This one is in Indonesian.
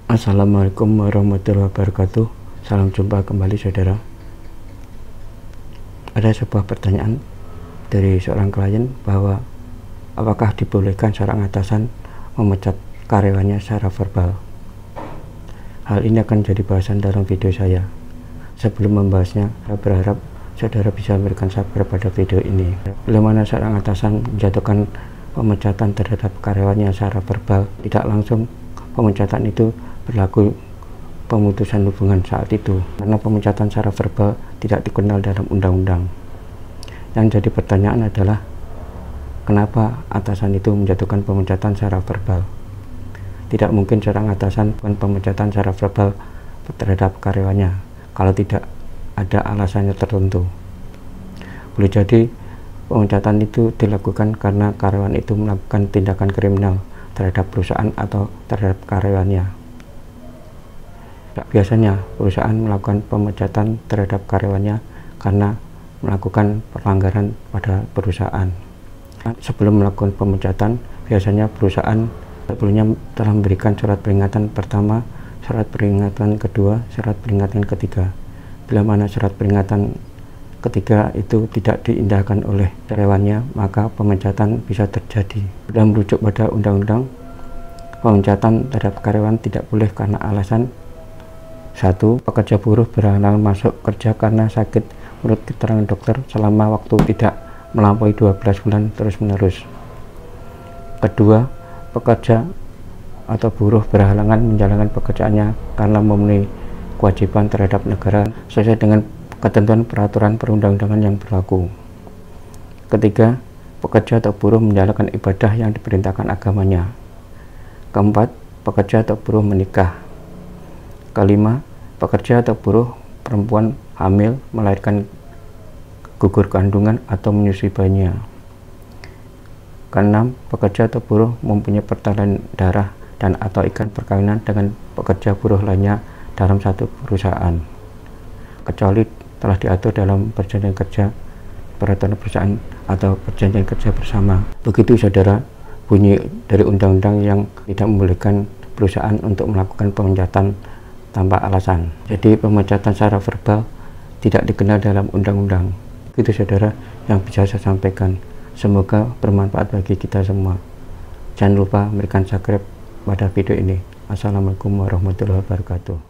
Assalamualaikum warahmatullahi wabarakatuh. Salam jumpa kembali saudara. Ada sebuah pertanyaan dari seorang klien bahwa apakah dibolehkan seorang atasan memecat karyawannya secara verbal. Hal ini akan jadi bahasan dalam video saya. Sebelum membahasnya, saya berharap saudara bisa memberikan subscribe pada video ini. Bila mana seorang atasan menjatuhkan pemecatan terhadap karyawannya secara verbal, tidak langsung pemecatan itu berlaku pemutusan hubungan saat itu, karena pemecatan secara verbal tidak dikenal dalam undang-undang. Yang jadi pertanyaan adalah, kenapa atasan itu menjatuhkan pemecatan secara verbal? Tidak mungkin seorang atasan melakukan pemecatan secara verbal terhadap karyawannya kalau tidak ada alasannya tertentu. Boleh jadi pemecatan itu dilakukan karena karyawan itu melakukan tindakan kriminal terhadap perusahaan atau terhadap karyawannya. Biasanya perusahaan melakukan pemecatan terhadap karyawannya karena melakukan pelanggaran pada perusahaan. Sebelum melakukan pemecatan, biasanya perusahaan sebelumnya telah memberikan surat peringatan pertama, surat peringatan kedua, surat peringatan ketiga. Bila mana surat peringatan ketiga itu tidak diindahkan oleh karyawannya, maka pemecatan bisa terjadi. Sudah merujuk pada undang-undang, pemecatan terhadap karyawan tidak boleh karena alasan: 1. Pekerja buruh berhalangan masuk kerja karena sakit menurut keterangan dokter selama waktu tidak melampaui 12 bulan terus-menerus. Kedua, pekerja atau buruh berhalangan menjalankan pekerjaannya karena memenuhi kewajiban terhadap negara sesuai dengan ketentuan peraturan perundang-undangan yang berlaku. Ketiga, pekerja atau buruh menjalankan ibadah yang diperintahkan agamanya. Keempat, pekerja atau buruh menikah. Kelima, pekerja atau buruh perempuan hamil, melahirkan, gugur kandungan atau menyusui bayinya. Keenam, pekerja atau buruh mempunyai pertalian darah dan atau ikatan perkawinan dengan pekerja buruh lainnya dalam satu perusahaan, kecuali telah diatur dalam perjanjian kerja, peraturan perusahaan atau perjanjian kerja bersama. Begitu saudara bunyi dari undang-undang yang tidak membolehkan perusahaan untuk melakukan pemecatan tanpa alasan. Jadi pemecatan secara verbal tidak dikenal dalam undang-undang. Itu saudara yang bisa saya sampaikan. Semoga bermanfaat bagi kita semua. Jangan lupa memberikan subscribe pada video ini. Assalamualaikum warahmatullahi wabarakatuh.